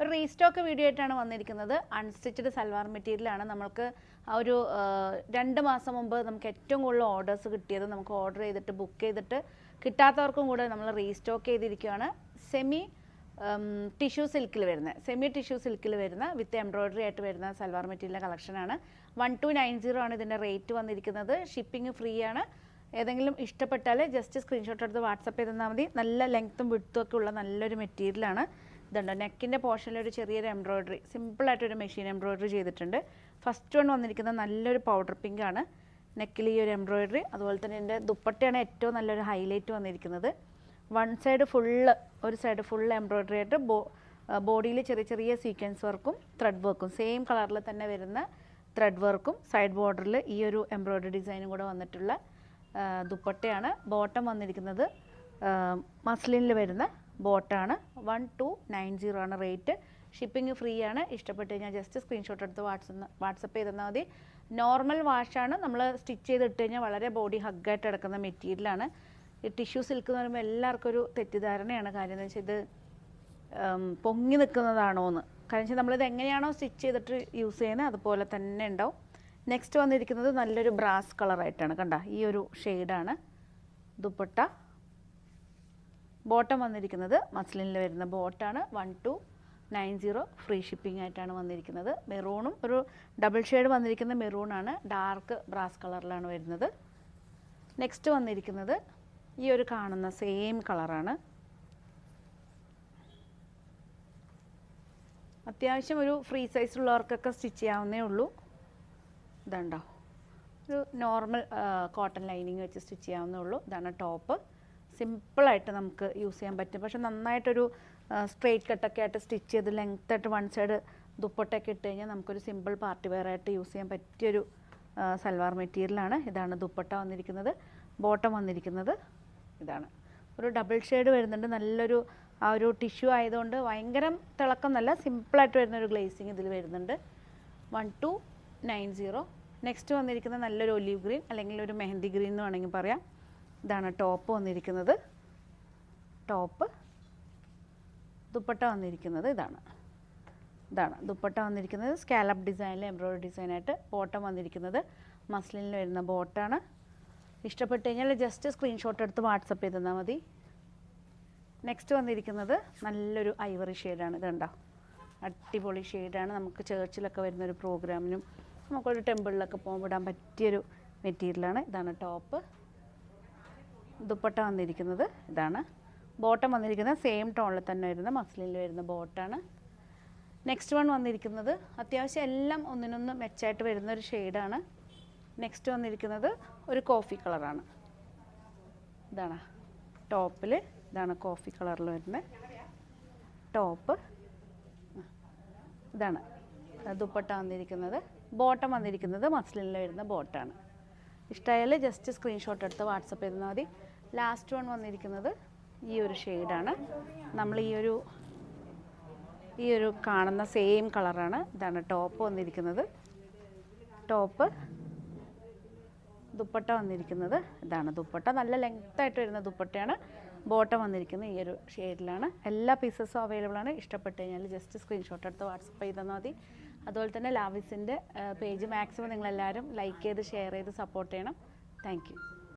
ഒരു restock video ആയിട്ടാണ് വന്നിരിക്കുന്നത്. അൺസ്റ്റിച്ചഡ് സൽവാർ മെറ്റീരിയലാണ്. നമ്മൾക്ക് ആ ഒരു 2 മാസം മുമ്പ് നമുക്ക് ഏറ്റവും കൂടുതൽ ഓർഡേഴ്സ് കിട്ടിയത്. നമുക്ക് ഓർഡർ ചെയ്തിട്ട് ബുക്ക് ചെയ്തിട്ട് കിട്ടാത്തവർക്കും കൂടെ നമ്മൾ റീസ്റ്റോക്ക് ചെയ്തിരിക്കുകയാണ്. സെമി ടിഷ്യൂ സിൽക്കിൽ വരുന്ന വിത്ത് എംബ്രോയ്ഡറി ആയിട്ട് വരുന്ന സൽവാർ മെറ്റീരിയലിൻ്റെ കളക്ഷനാണ്. 1290 ആണ് ഇതിൻ്റെ റേറ്റ് വന്നിരിക്കുന്നത്. ഷിപ്പിംഗ് ഫ്രീ ആണ്. ഏതെങ്കിലും ഇഷ്ടപ്പെട്ടാൽ ജസ്റ്റ് സ്ക്രീൻഷോട്ട് എടുത്ത് വാട്സപ്പ് ചെയ്ത് തന്നാൽ മതി. നല്ല ലെങ്ത്തും വിഡ്ത്തും ഒക്കെ ഉള്ള നല്ലൊരു മെറ്റീരിയലാണ്. ഇതുണ്ട് നെക്കിൻ്റെ പോർഷനിൽ ഒരു ചെറിയൊരു എംബ്രോയ്ഡറി, സിമ്പിളായിട്ടൊരു മെഷീൻ എംബ്രോയ്ഡറി ചെയ്തിട്ടുണ്ട്. ഫസ്റ്റ് വൺ വന്നിരിക്കുന്നത് നല്ലൊരു പൗഡർ പിങ്ക് ആണ്. നെക്കിൽ ഈ ഒരു എംബ്രോയ്ഡറി, അതുപോലെ തന്നെ എൻ്റെ ദുപ്പട്ടയാണ് ഏറ്റവും നല്ലൊരു ഹൈലൈറ്റ് വന്നിരിക്കുന്നത്. ഒരു സൈഡ് ഫുൾ എംബ്രോയ്ഡറി ആയിട്ട് ബോഡിയിൽ ചെറിയ ചെറിയ സീക്വൻസ് വർക്കും ത്രെഡ് വർക്കും, സെയിം കളറിൽ തന്നെ വരുന്ന ത്രെഡ് വർക്കും സൈഡ് ബോർഡറിൽ ഈ ഒരു എംബ്രോയ്ഡറി ഡിസൈനും കൂടെ വന്നിട്ടുള്ള ദുപ്പട്ടയാണ്. ബോട്ടം വന്നിരിക്കുന്നത് മസ്ലിനിൽ വരുന്ന ബോട്ടാണ്. 1290 ആണ് റേറ്റ്. ഷിപ്പിംഗ് ഫ്രീ ആണ്. ഇഷ്ടപ്പെട്ട് കഴിഞ്ഞാൽ ജസ്റ്റ് സ്ക്രീൻഷോട്ട് എടുത്ത് വാട്സപ്പ് ചെയ്ത് തന്നാൽ മതി. നോർമൽ വാഷാണ്. നമ്മൾ സ്റ്റിച്ച് ചെയ്തിട്ട് കഴിഞ്ഞാൽ വളരെ ബോഡി ഹഗ്ഗായിട്ട് കിടക്കുന്ന മെറ്റീരിയലാണ്. ഈ ടിഷ്യൂ സിൽക്ക് എന്ന് പറയുമ്പോൾ എല്ലാവർക്കും ഒരു തെറ്റിദ്ധാരണയാണ്. കാര്യം എന്ന് വെച്ചാൽ ഇത് പൊങ്ങി നിൽക്കുന്നതാണോ എന്ന്. കാരണം വെച്ചാൽ നമ്മളിത് എങ്ങനെയാണോ സ്റ്റിച്ച് ചെയ്തിട്ട് യൂസ് ചെയ്യുന്നത് അതുപോലെ തന്നെ ഉണ്ടാവും. നെക്സ്റ്റ് വന്നിരിക്കുന്നത് നല്ലൊരു ബ്രാസ് കളറായിട്ടാണ്. കണ്ട ഈ ഒരു ഷെയ്ഡാണ് ദുപ്പട്ട. ബോട്ടം വന്നിരിക്കുന്നത് മസ്ലിനിൽ വരുന്ന ബോട്ടാണ്. 1290 ഫ്രീ ഷിപ്പിംഗ് ആയിട്ടാണ് വന്നിരിക്കുന്നത്. മെറൂണും ഒരു ഡബിൾ ഷെയ്ഡ് വന്നിരിക്കുന്ന മെറൂണാണ്. ഡാർക്ക് ബ്രാസ് കളറിലാണ് വരുന്നത്. നെക്സ്റ്റ് വന്നിരിക്കുന്നത് ഈ ഒരു കാണുന്ന സെയിം കളറാണ്. അത്യാവശ്യം ഒരു ഫ്രീ സൈസ് ഉള്ളവർക്കൊക്കെ സ്റ്റിച്ച് ചെയ്യാവുന്നേ ഉള്ളൂ. ഇതുണ്ടോ, ഒരു നോർമൽ കോട്ടൺ ലൈനിങ് വെച്ച് സ്റ്റിച്ച് ചെയ്യാവുന്നേ ഉള്ളൂ. ഇതാണ് ടോപ്പ്. സിമ്പിളായിട്ട് നമുക്ക് യൂസ് ചെയ്യാൻ പറ്റും. പക്ഷെ നന്നായിട്ടൊരു സ്ട്രെയിറ്റ് കട്ടൊക്കെ ആയിട്ട് സ്റ്റിച്ച് ചെയ്ത് ലെങ്ത്തായിട്ട് വൺ സൈഡ് ദുപ്പട്ടയൊക്കെ ഇട്ട് കഴിഞ്ഞാൽ നമുക്കൊരു സിമ്പിൾ പാർട്ടി വെയർ ആയിട്ട് യൂസ് ചെയ്യാൻ പറ്റിയൊരു സൽവാർ മെറ്റീരിയലാണ്. ഇതാണ് ദുപ്പട്ട വന്നിരിക്കുന്നത്. ബോട്ടം വന്നിരിക്കുന്നത് ഇതാണ്. ഒരു ഡബിൾ ഷെയ്ഡ് വരുന്നുണ്ട്. നല്ലൊരു ആ ഒരു ടിഷ്യൂ ആയതുകൊണ്ട് ഭയങ്കര തിളക്കം നല്ല സിമ്പിളായിട്ട് വരുന്നൊരു ഗ്ലേസിങ് ഇതിൽ വരുന്നുണ്ട്. 1290. നെക്സ്റ്റ് വന്നിരിക്കുന്നത് നല്ലൊരു ഒലീവ് ഗ്രീൻ അല്ലെങ്കിൽ ഒരു മെഹന്തി ഗ്രീൻ എന്ന് വേണമെങ്കിൽ പറയാം. ഇതാണ് ടോപ്പ് വന്നിരിക്കുന്നത്. ടോപ്പ്. ദുപ്പട്ട വന്നിരിക്കുന്നത് ഇതാണ് ദുപ്പട്ട വന്നിരിക്കുന്നത്. സ്കാലപ്പ് ഡിസൈനിൽ എംബ്രോയ്ഡറി ഡിസൈനായിട്ട്. ബോട്ടം വന്നിരിക്കുന്നത് മസ്ലിനിൽ വരുന്ന ബോട്ടാണ്. ഇഷ്ടപ്പെട്ട് കഴിഞ്ഞാൽ ജസ്റ്റ് സ്ക്രീൻഷോട്ട് എടുത്ത് വാട്സപ്പ് ചെയ്ത് തന്നാൽ മതി. നെക്സ്റ്റ് വന്നിരിക്കുന്നത് നല്ലൊരു ഐവറി ഷെയ്ഡാണ്. ഇതുണ്ടോ, അടിപൊളി ഷെയ്ഡാണ്. നമുക്ക് ചേർച്ചിലൊക്കെ വരുന്നൊരു പ്രോഗ്രാമിനും നമുക്കൊരു ടെമ്പിളിലൊക്കെ പോകുമ്പോൾ ഇടാൻ പറ്റിയൊരു മെറ്റീരിയലാണ്. ഇതാണ് ടോപ്പ്. ദുപ്പട്ട വന്നിരിക്കുന്നത് ഇതാണ്. ബോട്ടം വന്നിരിക്കുന്നത് സെയിം ടോണിൽ തന്നെ വരുന്ന മസ്ലിനിൽ വരുന്ന ബോട്ടാണ്. നെക്സ്റ്റ് വൺ വന്നിരിക്കുന്നത് അത്യാവശ്യം എല്ലാം ഒന്നിനൊന്ന് മെച്ചായിട്ട് വരുന്നൊരു ഷെയ്ഡാണ്. നെക്സ്റ്റ് വന്നിരിക്കുന്നത് ഒരു കോഫി കളറാണ്. ഇതാണ് ടോപ്പിൽ, ഇതാണ് കോഫി കളറിൽ വരുന്നത് ടോപ്പ്. ഇതാണ് ദുപ്പട്ട വന്നിരിക്കുന്നത്. ബോട്ടം വന്നിരിക്കുന്നത് മസ്ലിനിൽ വരുന്ന ബോട്ടാണ്. ഇഷ്ടമായാൽ ജസ്റ്റ് സ്ക്രീൻഷോട്ട് എടുത്ത് വാട്സപ്പ് ചെയ്താൽ മതി. ലാസ്റ്റ് വൺ വന്നിരിക്കുന്നത് ഈ ഒരു ഷെയ്ഡാണ്. നമ്മൾ ഈ ഒരു കാണുന്ന സെയിം കളറാണ്. ഇതാണ് ടോപ്പ് വന്നിരിക്കുന്നത്. ടോപ്പ്. ദുപ്പട്ട വന്നിരിക്കുന്നത് ഇതാണ് ദുപ്പട്ട. നല്ല ലെങ്ത്തായിട്ട് വരുന്ന ദുപ്പട്ടയാണ്. ബോട്ടം വന്നിരിക്കുന്നത് ഈ ഒരു ഷെയ്ഡിലാണ്. എല്ലാ പീസസും അവൈലബിൾ ആണ്. ഇഷ്ടപ്പെട്ട് കഴിഞ്ഞാൽ ജസ്റ്റ് സ്ക്രീൻഷോട്ട് എടുത്ത് വാട്സപ്പ് ചെയ്താൽ മതി. അതുപോലെ തന്നെ ലാവിസിൻ്റെ പേജ് മാക്സിമം നിങ്ങളെല്ലാവരും ലൈക്ക് ചെയ്ത് ഷെയർ ചെയ്ത് സപ്പോർട്ട് ചെയ്യണം. Thank you.